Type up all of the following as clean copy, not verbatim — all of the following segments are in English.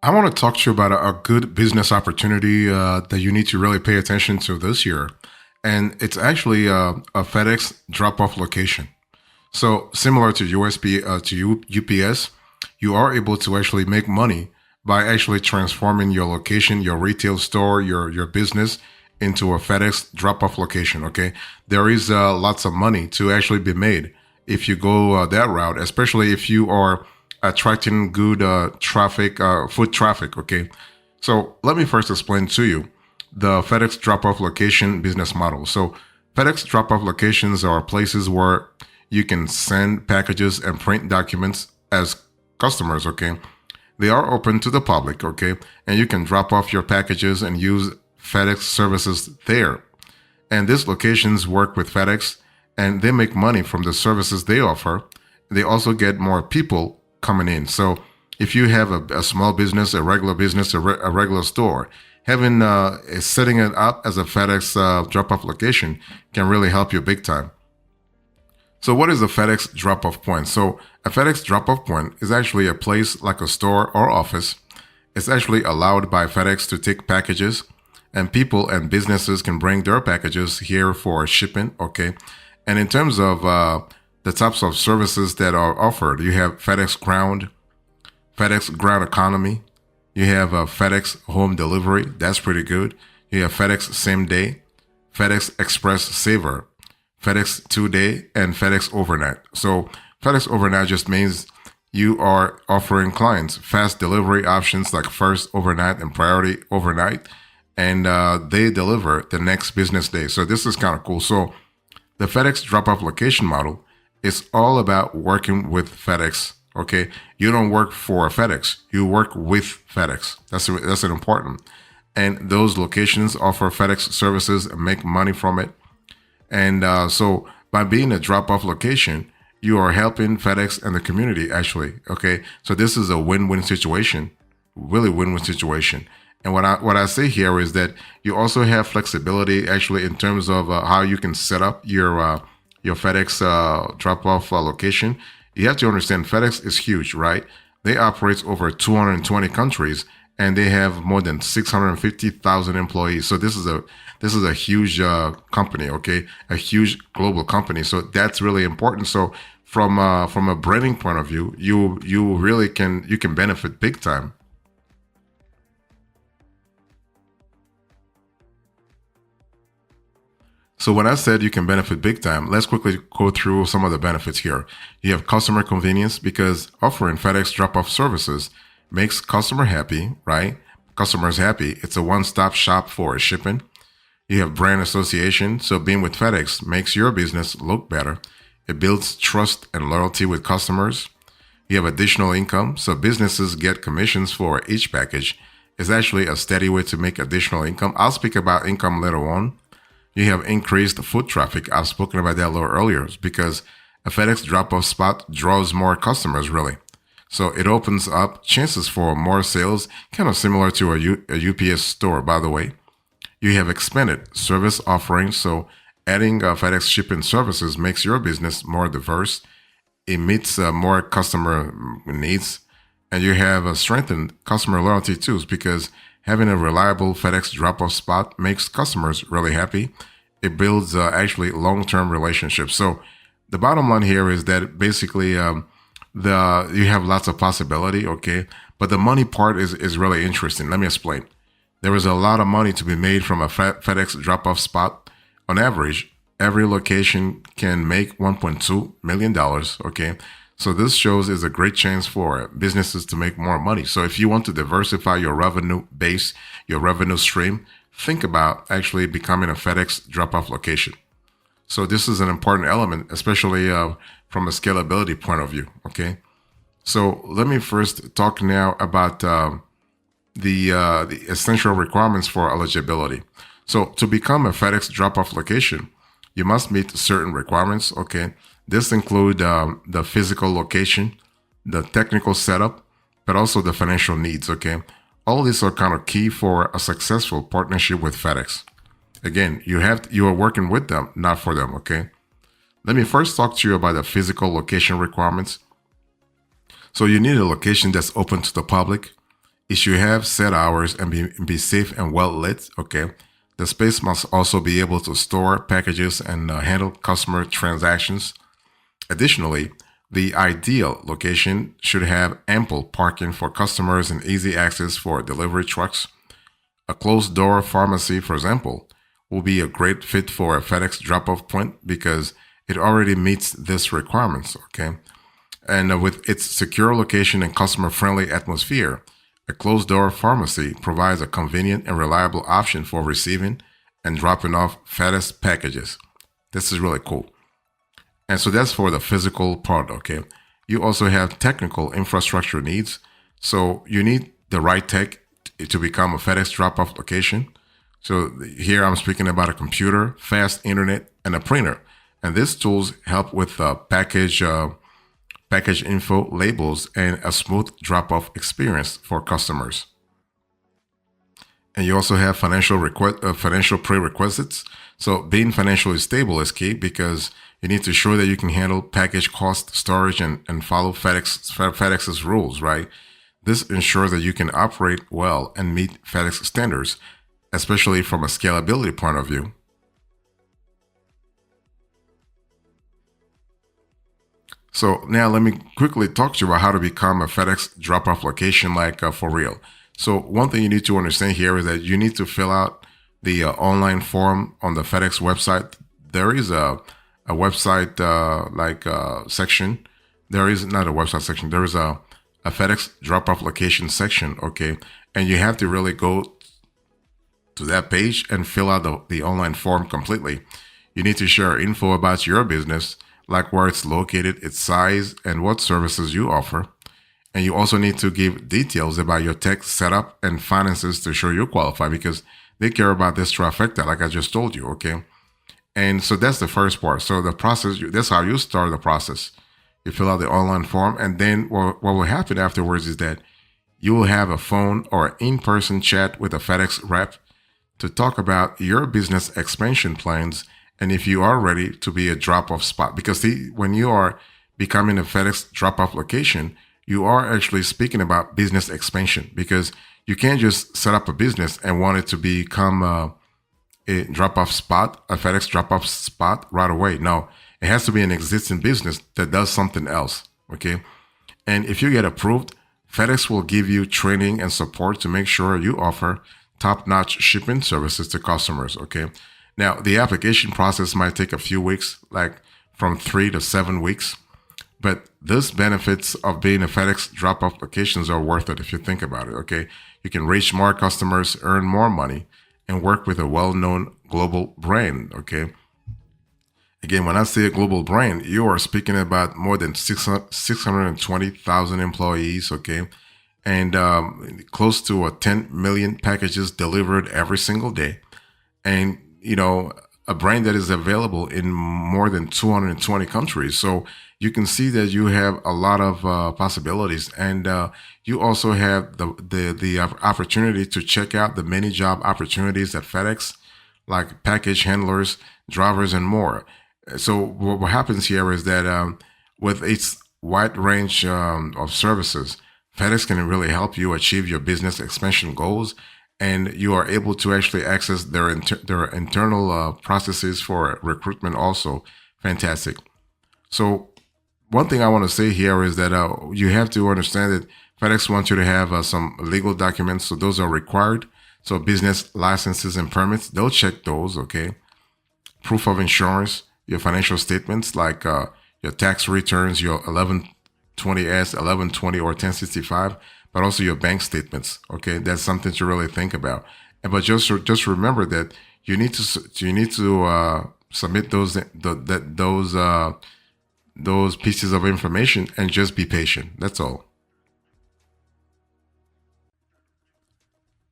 I want to talk to you about a good business opportunity that you need to really pay attention to this year. And it's actually a FedEx drop off location. So, similar to USB, UPS, you are able to actually make money by actually transforming your location, your retail store, your business into a FedEx drop off location. Okay. There is lots of money to actually be made if you go that route, especially if you are attracting good traffic, foot traffic. Okay, so let me first explain to you the FedEx drop-off location business model. So FedEx drop-off locations are places where you can send packages and print documents as customers. Okay, they are open to the public. Okay, and you can drop off your packages and use FedEx services there. And these locations work with FedEx and they make money from the services they offer. They also get more people coming in. So if you have a small business, a regular business, a regular store, having setting it up as a FedEx drop-off location can really help you big time. So what is a FedEx drop-off point? So a FedEx drop-off point is actually a place like a store or office. It's actually allowed by FedEx to take packages, and people and businesses can bring their packages here for shipping. Okay, and in terms of the types of services that are offered, you have FedEx Ground Economy. You have FedEx Home Delivery. That's pretty good. You have FedEx Same Day, FedEx Express Saver, FedEx 2 Day, and FedEx Overnight. So FedEx Overnight just means you are offering clients fast delivery options like first overnight and priority overnight, and they deliver the next business day. So this is kind of cool. So the FedEx drop-off location model is all about working with FedEx. Okay, you don't work for FedEx; you work with FedEx. That's an important. And those locations offer FedEx services and make money from it. And so by being a drop-off location, you are helping FedEx and the community actually. Okay, so this is a win-win situation, really win-win situation. And what I say here is that you also have flexibility actually in terms of how you can set up your FedEx drop-off location. You have to understand FedEx is huge, right? They operate over 220 countries and they have more than 650,000 employees. So this is a huge company, okay? A huge global company. So that's really important. So from a branding point of view, you really can benefit big time. So when I said you can benefit big time, let's quickly go through some of the benefits here. You have customer convenience because offering FedEx drop-off services makes customer happy, right? Customers happy. It's a one-stop shop for shipping. You have brand association. So being with FedEx makes your business look better. It builds trust and loyalty with customers. You have additional income. So businesses get commissions for each package. It's actually a steady way to make additional income. I'll speak about income later on. You have increased foot traffic. I've spoken about that a little earlier because a FedEx drop-off spot draws more customers, really. So it opens up chances for more sales, kind of similar to a UPS store, by the way. You have expanded service offerings. So adding FedEx shipping services makes your business more diverse. It meets more customer needs. And you have a strengthened customer loyalty too, because having a reliable FedEx drop-off spot makes customers really happy. It builds actually long-term relationships. So the bottom line here is that basically the you have lots of possibility, okay? But the money part is really interesting. Let me explain. There is a lot of money to be made from a FedEx drop-off spot. On average, every location can make $1.2 million, okay? So this shows is a great chance for businesses to make more money. So if you want to diversify your revenue base, your revenue stream, think about actually becoming a FedEx drop-off location. So this is an important element, especially from a scalability point of view. Okay. So let me first talk now about the essential requirements for eligibility. So to become a FedEx drop-off location, you must meet certain requirements. Okay. This include the physical location, the technical setup, but also the financial needs. Okay. All these are kind of key for a successful partnership with FedEx. Again, you are working with them, not for them. Okay. Let me first talk to you about the physical location requirements. So you need a location that's open to the public. It should have set hours and be safe and well lit. Okay. The space must also be able to store packages and handle customer transactions. Additionally, the ideal location should have ample parking for customers and easy access for delivery trucks. A closed door pharmacy, for example, will be a great fit for a FedEx drop off point because it already meets these requirements. Okay. And with its secure location and customer friendly atmosphere, a closed door pharmacy provides a convenient and reliable option for receiving and dropping off FedEx packages. This is really cool. And so that's for the physical part, okay? You also have technical infrastructure needs. So you need the right tech to become a FedEx drop off location. So here I'm speaking about a computer, fast internet, and a printer. And these tools help with package info, labels, and a smooth drop-off experience for customers. And you also have financial prerequisites. So being financially stable is key because you need to ensure that you can handle package cost, storage, and follow FedEx's rules, right? This ensures that you can operate well and meet FedEx standards, especially from a scalability point of view. So now let me quickly talk to you about how to become a FedEx drop-off location, like for real. So one thing you need to understand here is that you need to fill out the online form on the FedEx website. There is a website section. There is not a website section. There is a FedEx drop-off location section, okay? And you have to really go to that page and fill out the online form completely. You need to share info about your business, like where it's located, its size, and what services you offer. And you also need to give details about your tech setup and finances to show you qualify because they care about this trifecta, like I just told you, okay? And so that's the first part. So the process, that's how you start the process. You fill out the online form, and then what will happen afterwards is that you will have a phone or in-person chat with a FedEx rep to talk about your business expansion plans and if you are ready to be a drop-off spot. Because when you are becoming a FedEx drop-off location, you are actually speaking about business expansion because you can't just set up a business and want it to become a drop-off spot, a FedEx drop-off spot right away. No, it has to be an existing business that does something else, okay? And if you get approved, FedEx will give you training and support to make sure you offer top-notch shipping services to customers, okay? Now, the application process might take a few weeks, like from 3 to 7 weeks, but those benefits of being a FedEx drop-off locations are worth it if you think about it, okay? You can reach more customers, earn more money, and work with a well-known global brand, okay? Again, when I say a global brand, you are speaking about more than 620,000 employees, okay? And close to 10 million packages delivered every single day. And a brand that is available in more than 220 countries. So you can see that you have a lot of possibilities, and you also have the opportunity to check out the many job opportunities at FedEx, like package handlers, drivers, and more. So what happens here is that with its wide range of services, FedEx can really help you achieve your business expansion goals, and you are able to actually access their internal processes for recruitment also. Fantastic. So one thing I want to say here is that you have to understand that FedEx wants you to have some legal documents. So those are required. So business licenses and permits, they'll check those, okay? Proof of insurance, your financial statements like your tax returns, your 1120S, 1120 or 1065, but also your bank statements. Okay, that's something to really think about. But just remember that you need to submit those pieces of information and just be patient. That's all.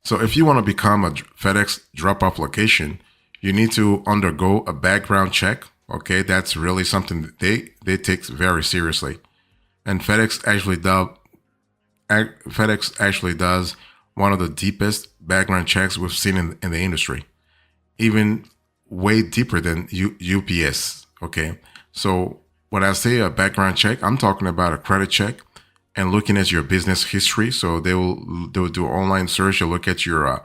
So if you want to become a FedEx drop-off location, you need to undergo a background check. Okay, that's really something that they take very seriously, and FedEx actually does one of the deepest background checks we've seen in the industry, even way deeper than UPS. Okay, so when I say a background check, I'm talking about a credit check, and looking at your business history. So they'll do online search. You'll look at your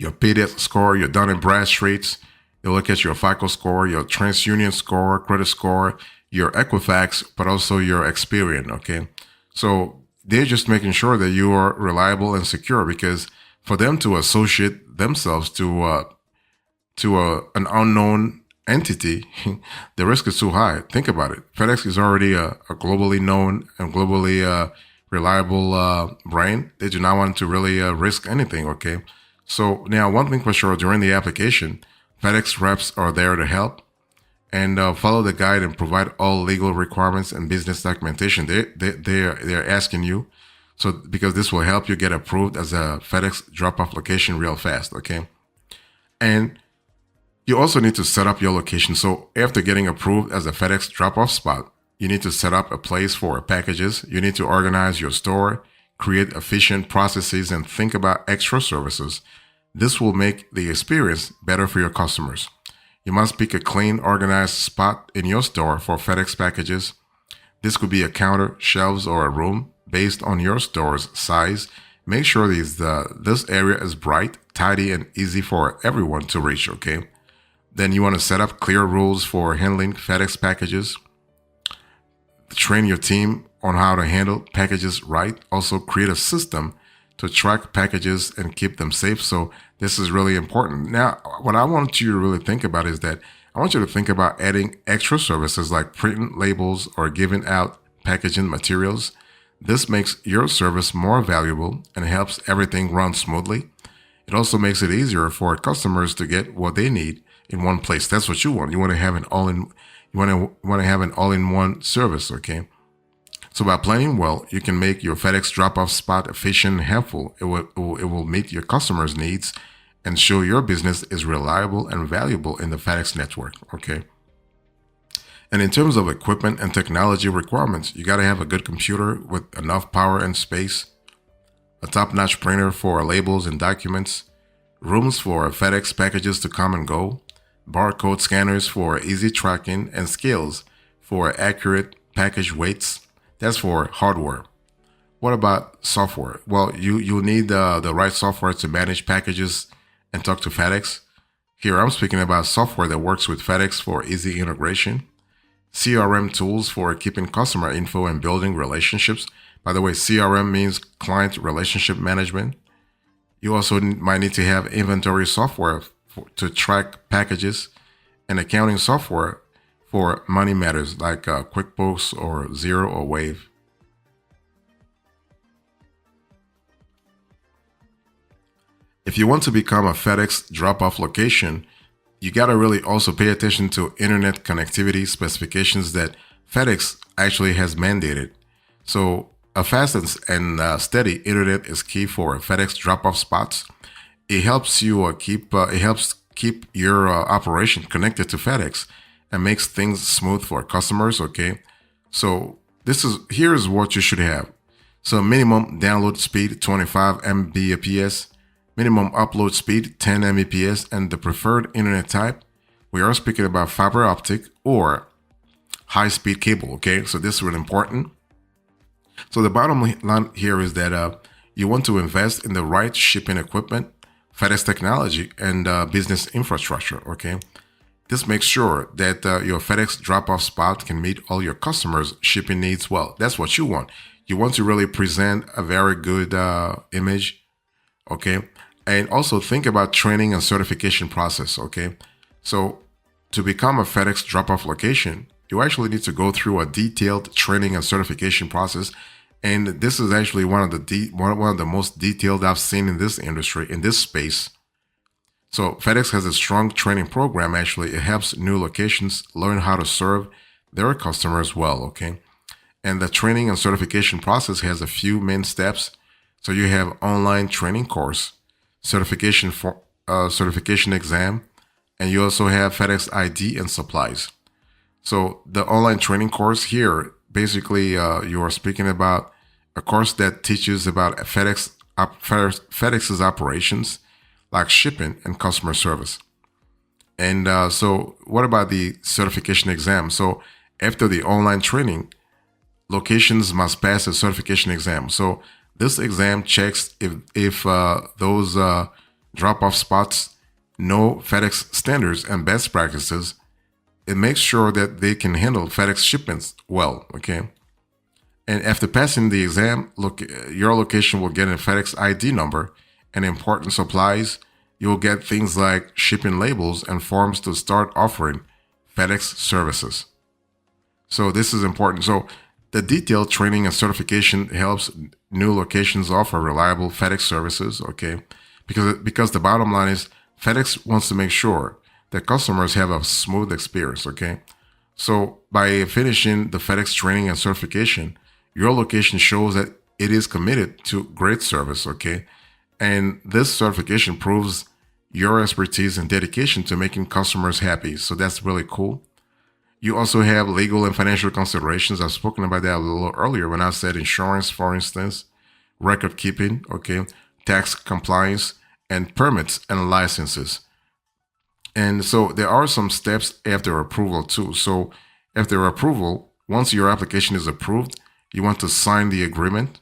PDS score, your Dun and Bradstreet's. You'll look at your FICO score, your TransUnion score, credit score, your Equifax, but also your Experian. Okay, so they're just making sure that you are reliable and secure, because for them to associate themselves to an unknown entity, the risk is too high. Think about it. FedEx is already a globally known and globally reliable brand. They do not want to really risk anything. Okay, so now one thing for sure, during the application, FedEx reps are there to help and follow the guide and provide all legal requirements and business documentation. They're asking you, so because this will help you get approved as a FedEx drop-off location real fast. Okay, and you also need to set up your location. So after getting approved as a FedEx drop-off spot, you need to set up a place for packages. You need to organize your store, create efficient processes, and think about extra services. This will make the experience better for your customers. You must pick a clean, organized spot in your store for FedEx packages. This could be a counter, shelves, or a room based on your store's size. Make sure this area is bright, tidy, and easy for everyone to reach. Okay. Then you want to set up clear rules for handling FedEx packages. Train your team on how to handle packages right. Also create a system to track packages and keep them safe. So this is really important. Now, what I want you to really think about is that I want you to think about adding extra services like printing labels or giving out packaging materials. This makes your service more valuable and helps everything run smoothly. It also makes it easier for customers to get what they need in one place. That's what you want. You want to have an all-in-one service. Okay. So by planning well, you can make your FedEx drop-off spot efficient and helpful. It will meet your customers' needs and show your business is reliable and valuable in the FedEx network. Okay. And in terms of equipment and technology requirements, you got to have a good computer with enough power and space, a top-notch printer for labels and documents, rooms for FedEx packages to come and go, barcode scanners for easy tracking, and scales for accurate package weights. That's for hardware. What about software? Well, you'll need the right software to manage packages and talk to FedEx. Here, I'm speaking about software that works with FedEx for easy integration, CRM tools for keeping customer info and building relationships. By the way, CRM means client relationship management. You also might need to have inventory software to track packages, and accounting software for money matters like QuickBooks or Xero or Wave. If you want to become a FedEx drop-off location, you got to really also pay attention to internet connectivity specifications that FedEx actually has mandated. So a fast and steady internet is key for FedEx drop-off spots. It helps you keep your operation connected to FedEx and makes things smooth for customers. Okay, so here's what you should have. So minimum download speed 25 Mbps, minimum upload speed 10 Mbps, and the preferred internet type, we are speaking about fiber optic or high-speed cable. Okay, so this is really important. So the bottom line here is that you want to invest in the right shipping equipment, FedEx technology, and business infrastructure. Okay, this makes sure that your FedEx drop-off spot can meet all your customers' shipping needs well. That's what you want. You want to really present a very good image. Okay, and also think about training and certification process. Okay, so to become a FedEx drop-off location, you actually need to go through a detailed training and certification process. And this is actually one of the most detailed I've seen in this industry, in this space. So FedEx has a strong training program. Actually, it helps new locations learn how to serve their customers well. Okay, and the training and certification process has a few main steps. So you have online training course, certification exam, and you also have FedEx ID and supplies. So the online training course here, basically, you are speaking about a course that teaches about FedEx's operations, like shipping and customer service. And so what about the certification exam? So after the online training, locations must pass a certification exam. So this exam checks if those drop-off spots know FedEx standards and best practices. It makes sure that they can handle FedEx shipments well, okay? And after passing the exam, your location will get a FedEx ID number and important supplies. You'll get things like shipping labels and forms to start offering FedEx services. So this is important. So the detailed training and certification helps new locations offer reliable FedEx services, okay? Because the bottom line is FedEx wants to make sure that customers have a smooth experience, okay? So by finishing the FedEx training and certification, your location shows that it is committed to great service, okay? And this certification proves your expertise and dedication to making customers happy. So that's really cool. You also have legal and financial considerations. I've spoken about that a little earlier when I said insurance, for instance, record keeping, okay, tax compliance, and permits and licenses. And so there are some steps after approval too. So after approval, once your application is approved, you want to sign the agreement,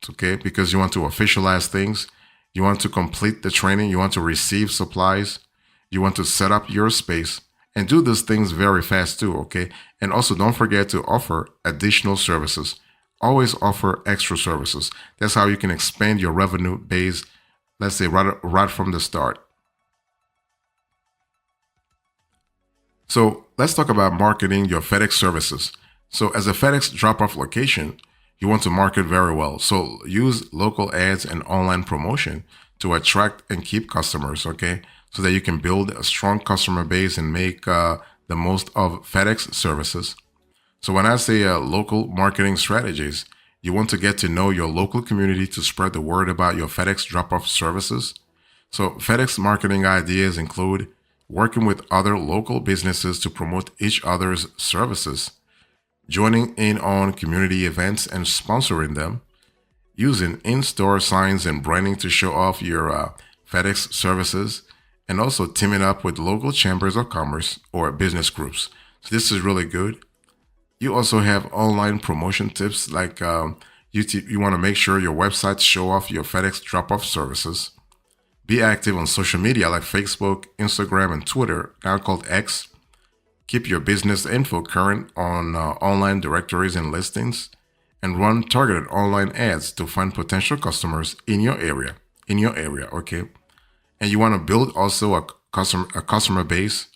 okay, because you want to officialize things. You want to complete the training. You want to receive supplies. You want to set up your space and do these things very fast too, okay? And also don't forget to offer additional services. Always offer extra services. That's how you can expand your revenue base, let's say right from the start. So let's talk about marketing your FedEx services. So as a FedEx drop-off location, you want to market very well. So use local ads and online promotion to attract and keep customers, okay? So that you can build a strong customer base and make the most of FedEx services. So when I say local marketing strategies, you want to get to know your local community to spread the word about your FedEx drop-off services. So FedEx marketing ideas include working with other local businesses to promote each other's services, joining in on community events and sponsoring them, using in-store signs and branding to show off your FedEx services, and also teaming up with local chambers of commerce or business groups. So this is really good. You also have online promotion tips like you want to make sure your websites show off your FedEx drop-off services. Be active on social media like Facebook, Instagram, and Twitter, now called X. Keep your business info current on online directories and listings, and run targeted online ads to find potential customers in your area. Okay? And you want to build also a customer base.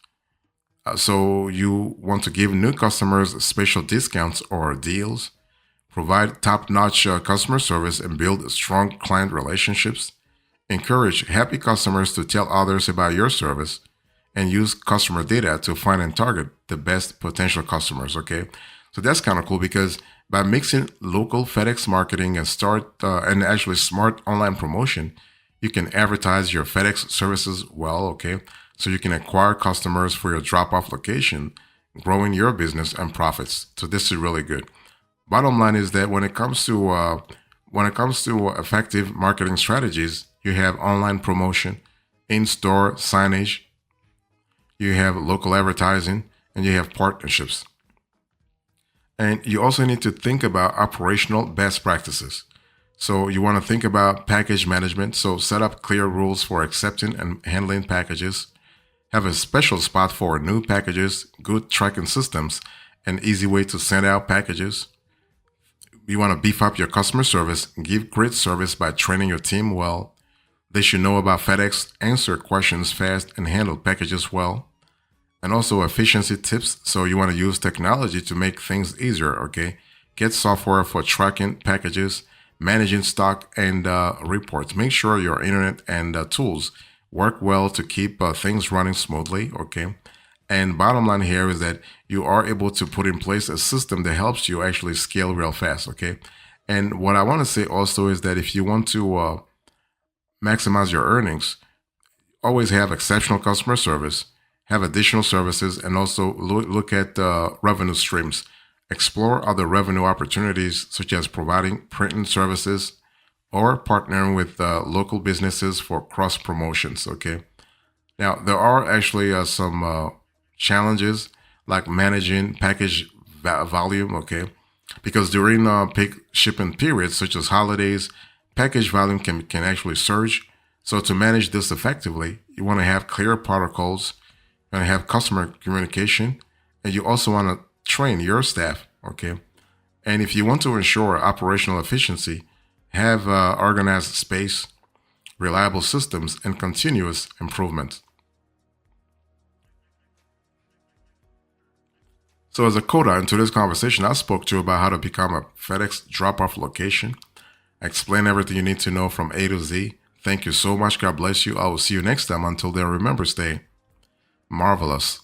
So you want to give new customers special discounts or deals, provide top-notch customer service, and build strong client relationships. Encourage happy customers to tell others about your service, and use customer data to find and target the best potential customers, okay? So that's kind of cool because by mixing local FedEx marketing and actually smart online promotion, you can advertise your FedEx services well, okay? So you can acquire customers for your drop-off location, growing your business and profits. So this is really good. Bottom line is that when it comes to effective marketing strategies, you have online promotion, in-store signage, you have local advertising, and you have partnerships. And you also need to think about operational best practices. So you want to think about package management. So set up clear rules for accepting and handling packages. Have a special spot for new packages, good tracking systems, and easy way to send out packages. You want to beef up your customer service, give great service by training your team well. They should know about FedEx, answer questions fast, and handle packages well. And also efficiency tips. So you want to use technology to make things easier, okay? Get software for tracking packages, managing stock, and reports. Make sure your internet and tools work well to keep things running smoothly, okay? And bottom line here is that you are able to put in place a system that helps you actually scale real fast, okay? And what I want to say also is that if you want to maximize your earnings, always have exceptional customer service, have additional services, and also look at revenue streams. Explore other revenue opportunities such as providing printing services or partnering with local businesses for cross promotions, okay? Now, there are actually some challenges like managing package volume, okay? because during peak shipping periods, such as holidays, package volume can actually surge. So to manage this effectively, you want to have clear protocols, you want to have customer communication, and you also want to train your staff, okay? And if you want to ensure operational efficiency, have organized space, reliable systems, and continuous improvement. So as a coda in today's conversation, I spoke to you about how to become a FedEx drop-off location. I explained everything you need to know from A to Z. Thank you so much. God bless you. I will see you next time. Until then, remember, stay marvelous.